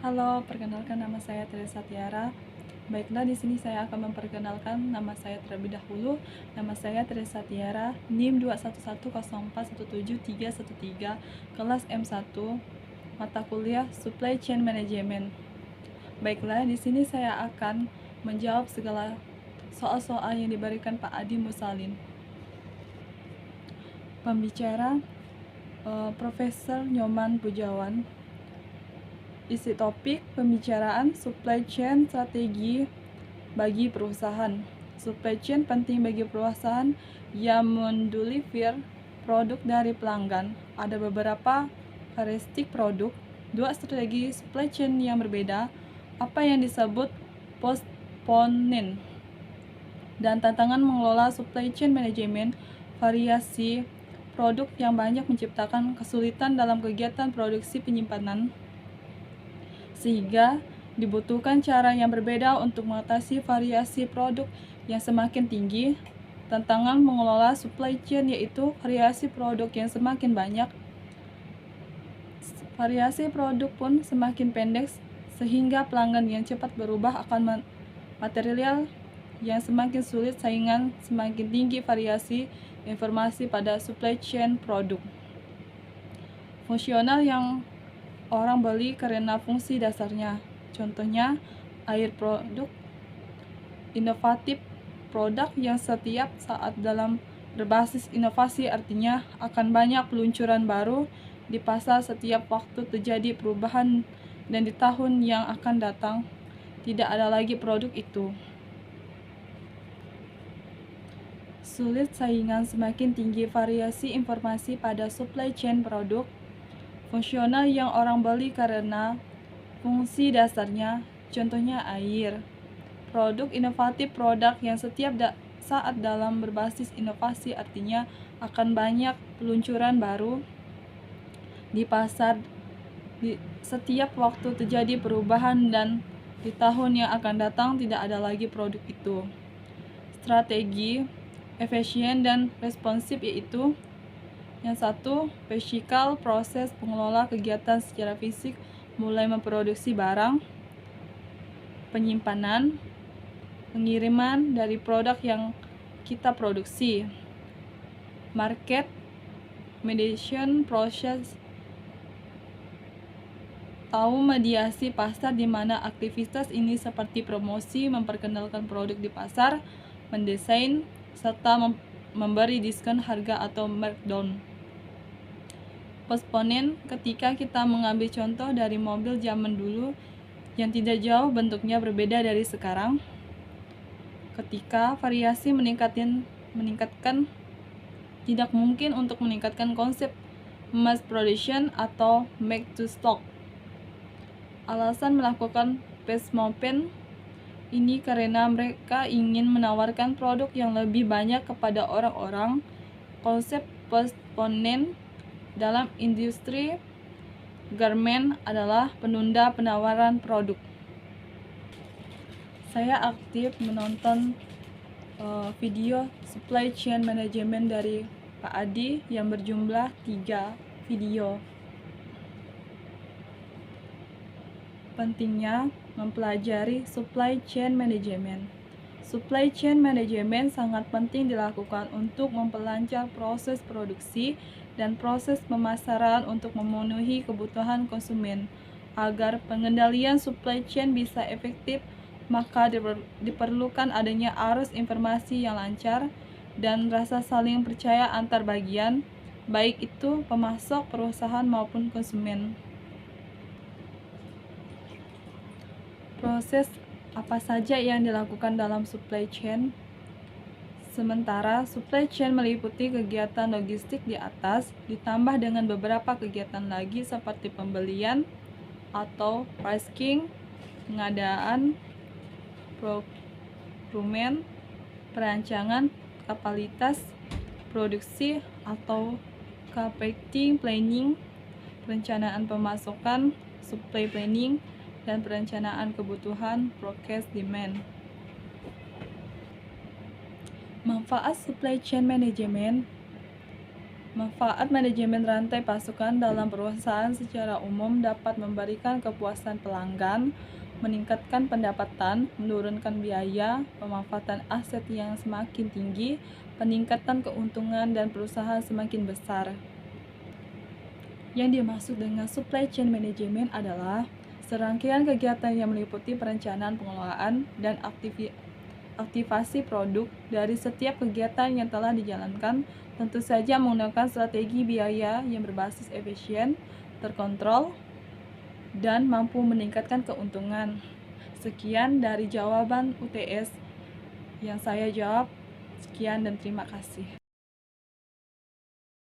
Halo, perkenalkan nama saya Teresa Tiara. Baiklah, di sini saya akan memperkenalkan nama saya terlebih dahulu. Nama saya Teresa Tiara, NIM 21104171313, kelas M1, mata kuliah Supply Chain Management. Baiklah, di sini saya akan menjawab segala soal-soal yang diberikan Pak Adi Musalin. Pembicara Profesor Nyoman Pujawan. Isi topik pembicaraan supply chain strategi bagi perusahaan. Supply chain penting bagi perusahaan yang mendeliver produk dari pelanggan. Ada beberapa karakteristik produk, dua strategi supply chain yang berbeda, apa yang disebut postponen, dan tantangan mengelola supply chain management. Variasi produk yang banyak menciptakan kesulitan dalam kegiatan produksi penyimpanan, sehingga dibutuhkan cara yang berbeda untuk mengatasi variasi produk yang semakin tinggi. Tantangan mengelola supply chain yaitu variasi produk yang semakin banyak, variasi produk pun semakin pendek, sehingga pelanggan yang cepat berubah akan material yang semakin sulit, saingan semakin tinggi, variasi informasi pada supply chain produk. Fungsional yang orang beli karena fungsi dasarnya. Contohnya, air produk, inovatif produk yang setiap saat dalam berbasis inovasi, artinya akan banyak peluncuran baru di pasar setiap waktu terjadi perubahan, dan di tahun yang akan datang tidak ada lagi produk itu. Sulit, saingan semakin tinggi, variasi informasi pada supply chain produk. Fungsional yang orang beli karena fungsi dasarnya, contohnya air. Produk inovatif produk yang setiap saat dalam berbasis inovasi, artinya akan banyak peluncuran baru di pasar di setiap waktu terjadi perubahan, dan di tahun yang akan datang tidak ada lagi produk itu. Strategi efisien dan responsif yaitu yang satu, physical, proses pengelola kegiatan secara fisik, mulai memproduksi barang, penyimpanan, pengiriman dari produk yang kita produksi. Market, mediation, proses, tahu mediasi pasar, di mana aktivitas ini seperti promosi, memperkenalkan produk di pasar, mendesain, serta memberi diskon harga atau markdown. Postponen, ketika kita mengambil contoh dari mobil zaman dulu yang tidak jauh bentuknya berbeda dari sekarang. Ketika variasi meningkatkan, tidak mungkin untuk meningkatkan konsep mass production atau make to stock. Alasan melakukan postponen ini karena mereka ingin menawarkan produk yang lebih banyak kepada orang-orang. Konsep postponen dalam industri garment adalah penunda penawaran produk. Saya aktif menonton video supply chain management dari Pak Adi yang berjumlah 3 video. Pentingnya mempelajari supply chain management. Supply chain management sangat penting dilakukan untuk memperlancar proses produksi dan proses pemasaran untuk memenuhi kebutuhan konsumen. Agar pengendalian supply chain bisa efektif, maka diperlukan adanya arus informasi yang lancar dan rasa saling percaya antar bagian, baik itu pemasok, perusahaan maupun konsumen. Proses apa saja yang dilakukan dalam supply chain? Sementara supply chain meliputi kegiatan logistik di atas, ditambah dengan beberapa kegiatan lagi seperti pembelian atau pricing, pengadaan, procurement, perancangan, kapasitas produksi atau capacity planning, perencanaan pemasakan, supply planning, dan perencanaan kebutuhan forecast demand. Manfaat supply chain management. Manfaat manajemen rantai pasokan dalam perusahaan secara umum dapat memberikan kepuasan pelanggan, meningkatkan pendapatan, menurunkan biaya, pemanfaatan aset yang semakin tinggi, peningkatan keuntungan, dan perusahaan semakin besar. Yang dimaksud dengan supply chain management adalah serangkaian kegiatan yang meliputi perencanaan pengelolaan dan aktivasi produk. Dari setiap kegiatan yang telah dijalankan, tentu saja menggunakan strategi biaya yang berbasis efisien, terkontrol, dan mampu meningkatkan keuntungan. Sekian dari jawaban UTS yang saya jawab. Sekian dan terima kasih.